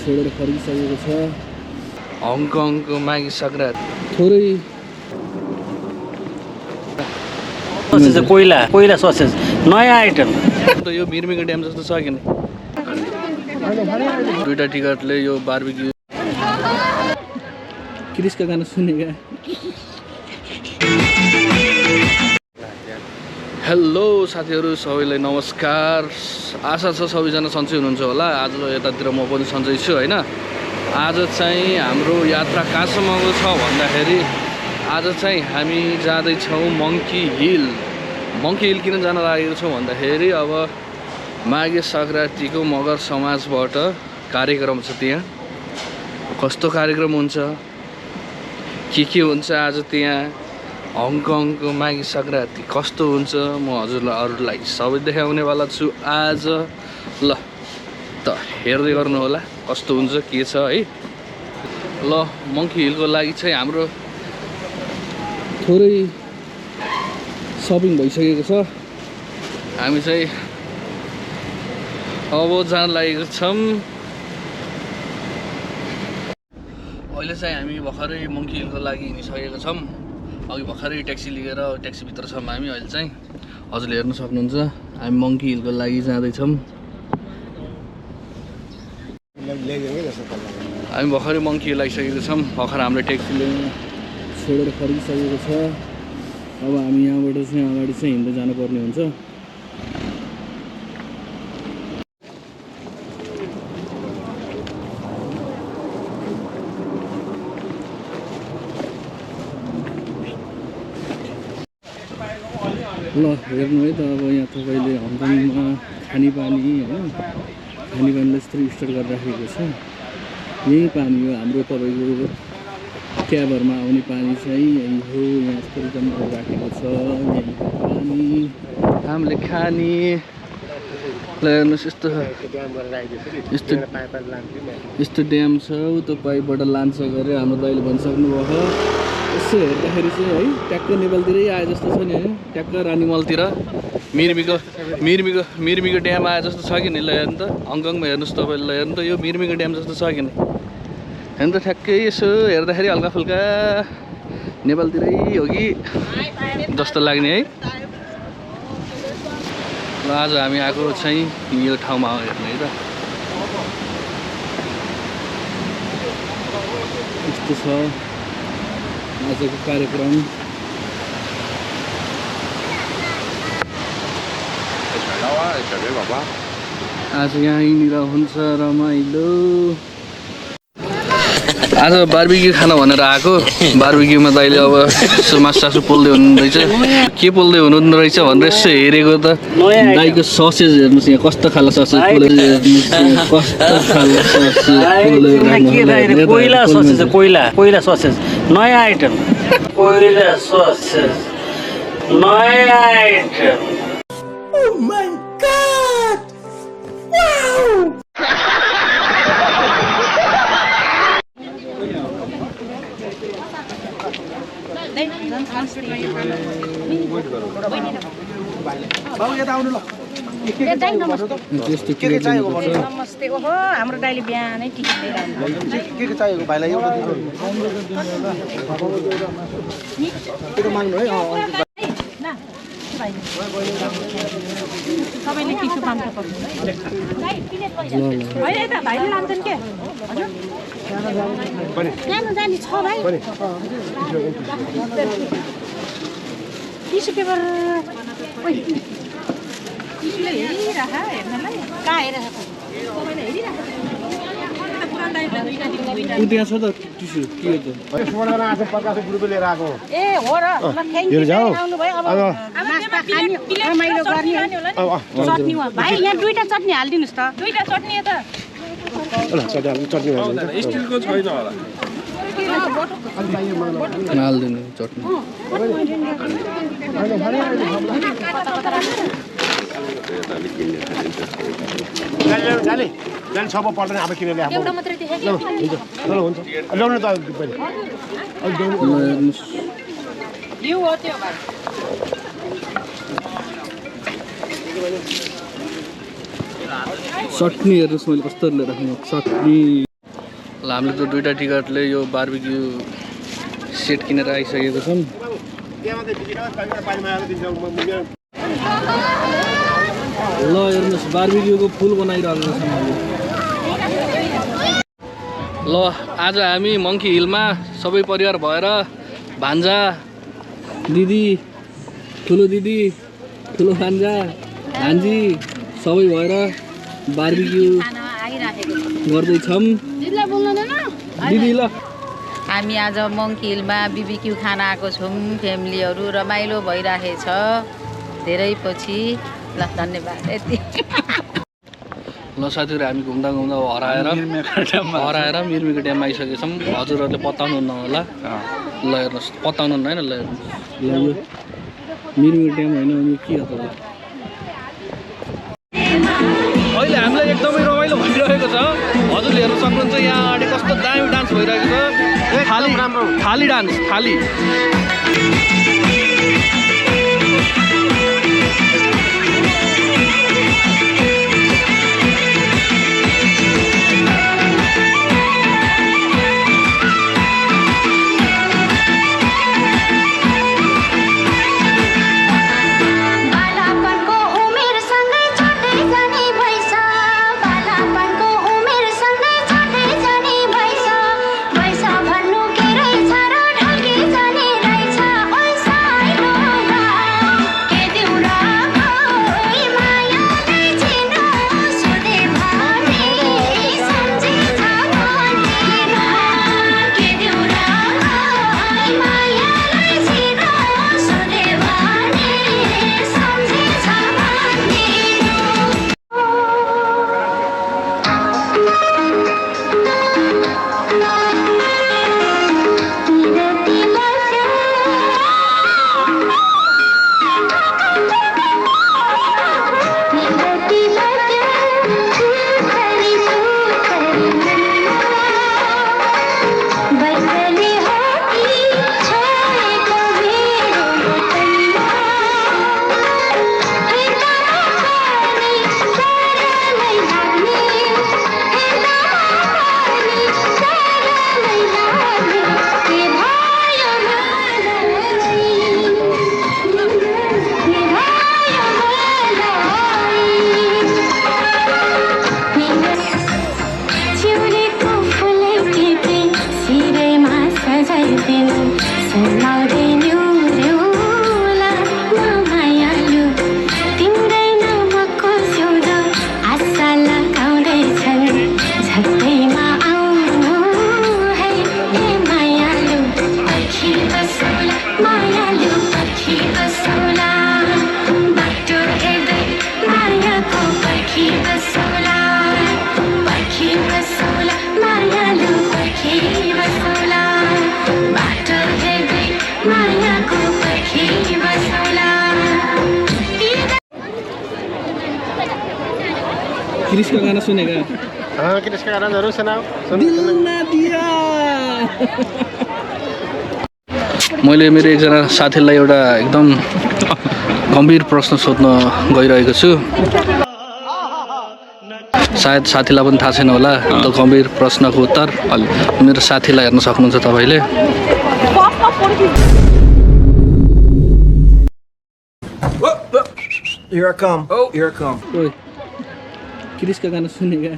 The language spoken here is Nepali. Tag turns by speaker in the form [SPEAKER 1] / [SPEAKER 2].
[SPEAKER 1] छोडेर फर्किसकेको छ।
[SPEAKER 2] हङकङको माघे सङ्क्रान्ति
[SPEAKER 1] थोरै
[SPEAKER 3] ससेज कोइला ससेज नयाँ आइटम।
[SPEAKER 2] त यो मिरमिको ड्याम जस्तो छ कि दुईटा टिकटले यो बारबिक्यू
[SPEAKER 1] क्रिसका गाना सुनेका।
[SPEAKER 2] हेलो साथीहरू सबैलाई नमस्कार। आशा छ सबैजना सन्चै हुनुहुन्छ होला। आज यतातिर म पनि सन्चै छु होइन। आज चाहिँ हाम्रो यात्रा कहाँसम्मको छ भन्दाखेरि आज चाहिँ हामी जाँदैछौँ मङ्की हिल। मङ्की हिल किन जान लागेको छौँ भन्दाखेरि अब माघे सङ्क्रान्तिको मगर समाजबाट कार्यक्रम छ। त्यहाँ कस्तो कार्यक्रम हुन्छ के हुन्छ आज त्यहाँ हङकङको माघे सङ्क्रान्ति कस्तो हुन्छ म हजुरलाई अरूलाई सबै देखाउनेवाला छु आज। ल त हेर्दै गर्नु होला कस्तो हुन्छ के छ है। ल मङ्की हिलको लागि चाहिँ हाम्रो
[SPEAKER 1] थोरै सपिङ भइसकेको छ।
[SPEAKER 2] हामी चाहिँ अब जान लागेको छौँ। अहिले चाहिँ हामी भर्खरै मङ्की हिलको लागि हिँडिसकेको छौँ। अघि भर्खरै ट्याक्सी लिएर ट्याक्सीभित्र छौँ हामी अहिले चाहिँ। हजुरले हेर्न सक्नुहुन्छ हामी मङ्की हिलको लागि जाँदैछौँ। हामी भर्खरै मङ्की हिल आइसकेको छौँ। भर्खर हाम्रो ट्याक्सीले
[SPEAKER 1] छोडेर फर्किसकेको छ। अब हामी यहाँबाट चाहिँ अगाडि चाहिँ हिँड्दै जानुपर्ने हुन्छ। ल हेर्नु है त अब यहाँ तपाईँले हङकङमा खानेपानी होइन खानेपानीलाई यस्तो स्टोर गरेर राखेको छ। यही पानी हो हाम्रो तपाईँको क्याबहरूमा आउने पानी चाहिँ यही हो। यहाँ यस्तो जम्मा राखेको छ यही पानी
[SPEAKER 2] हामीले खाने। ल हेर्नुहोस् यस्तो ड्याम छ। उता पाइपबाट लान्छ गरे हाम्रो दाइले भनिसक्नु भयो। यसो हेर्दाखेरि चाहिँ है ट्याक्क नेपालतिरै आए जस्तो छ नि होइन। ट्याक्क रानीमलतिर मिरमिको ड्याम आए जस्तो छ कि नि। ल हेर्नु त हङकङमा हेर्नुहोस् तपाईँले। ल हेर्नु त यो मिरमिको ड्याम जस्तो छ कि नि। हेर्नु त ठ्याक्कै यसो हेर्दाखेरि हल्का फुल्का नेपालतिरै हो कि जस्तो लाग्ने है। ल आज हामी आएको चाहिँ यो ठाउँमा हेर्नु है त।
[SPEAKER 1] यस्तो छ आजको कार्यक्रम।
[SPEAKER 2] आज यहीँनिर हुन्छ रमाइलो। आज बारबिक्यू खाना भनेर आएको। बारबिक्यूमा दाइले अब यसो मासु पोल्दै हुनुहुँदैछ। के पोल्दै हुनुहुँदो रहेछ भनेर यसो हेरेको त दाइको ससेज हेर्नुहोस् यहाँ कस्तो खालको ससेज पोलेर हेर्नुहोस्। कस्तो खालको ससेज
[SPEAKER 3] कोइला ससेज कोइला ससेज नयाँ आइटम। कोइला ससेज नयाँ item.
[SPEAKER 4] Oh my God! Wow!
[SPEAKER 5] नमस्ते। ओहो हाम्रो दाइले बिहानै टिकट लिएर के चाहिएको भाइलाई एउटा माग्नु है। सबैले टिसु पाम्छ पर्छ होइन त भाइले लान्छन् के हजुर सानो जाने छ भाइ। टिसु पेपर टिसुले हेरिराख हेर्नलाई कहाँ हेरिराख तपाईँले हेरिराख।
[SPEAKER 1] त्यहाँ छ त टिसु के हो त।
[SPEAKER 5] ए हो र आउनु भयो। अब नास्ता खाने रमाइलो गर्ने चटनी हो भाइ। यहाँ दुईटा चटनी हालिदिनुहोस् त। दुईटा चटनी त
[SPEAKER 2] स्टिलको छैन होला हालिदिनु चटनी।
[SPEAKER 4] सब पर्दैन अब किन ल्याएको
[SPEAKER 5] एउटा मात्रै देखेँ
[SPEAKER 4] हुन्छ ल्याउनु त पहिले
[SPEAKER 5] यो हो त्यो भाइ।
[SPEAKER 1] चटनी हेर्नुहोस् मैले कस्तो लिएर राखेको चटनी।
[SPEAKER 2] ल हामीले त दुईटा टिकटले यो बारबिक्यू सेट किनेर आइसकेको छौँ।
[SPEAKER 1] ल हेर्नुहोस् बारबिक्यूको फुल बनाइरहेको छौँ अहिले।
[SPEAKER 2] ल आज हामी मङ्की हिलमा सबै परिवार भएर भान्जा
[SPEAKER 1] दिदी ठुलो दिदी ठुलो भान्जा भान्जी सबै भएर बारबिक्यू गर्दैछौँ। दिदी ल
[SPEAKER 6] हामी आज मङ्की हिलमा बिबिक्यू खान आएको छौँ। फ्यामिलीहरू रमाइलो भइरहेछ धेरै पछि। ल धन्यवाद यति।
[SPEAKER 2] ल साथीहरू हामी घुम्दा घुम्दा हराएर मिर्मीको ड्याममा आइसकेको छौँ। हजुरहरूले पत्ताउनुहुन्न होला। ल हेर्नुहोस् पत्ताउनुहुन्न होइन। ल हेर्नुहोस्
[SPEAKER 1] ल यो मिरमिर ड्याम होइन भने के हो त?
[SPEAKER 2] अहिले हामीलाई एकदमै रमाइलो भइरहेको छ। हजुरले हेर्न सक्नुहुन्छ यहाँ अगाडि कस्तो दामी डान्स भइरहेको छ। थाली डान्स थाली।
[SPEAKER 1] क्रिश का गाना सुनेगा?
[SPEAKER 4] हाँ क्रिश का गाना जरूर सुनाओ।
[SPEAKER 1] दिल ना दिया।
[SPEAKER 2] मैले मेरो एकजना साथीलाई एउटा एकदम गम्भीर प्रश्न सोध्न गइरहेको छु। सायद साथीलाई पनि थाहा छैन होला त्यो गम्भीर प्रश्नको उत्तर। मेरो साथीलाई हेर्न सक्नुहुन्छ तपाईले।
[SPEAKER 7] Here I come. Oh, here I come.
[SPEAKER 1] ओए क्रिश का गाना सुनेगा?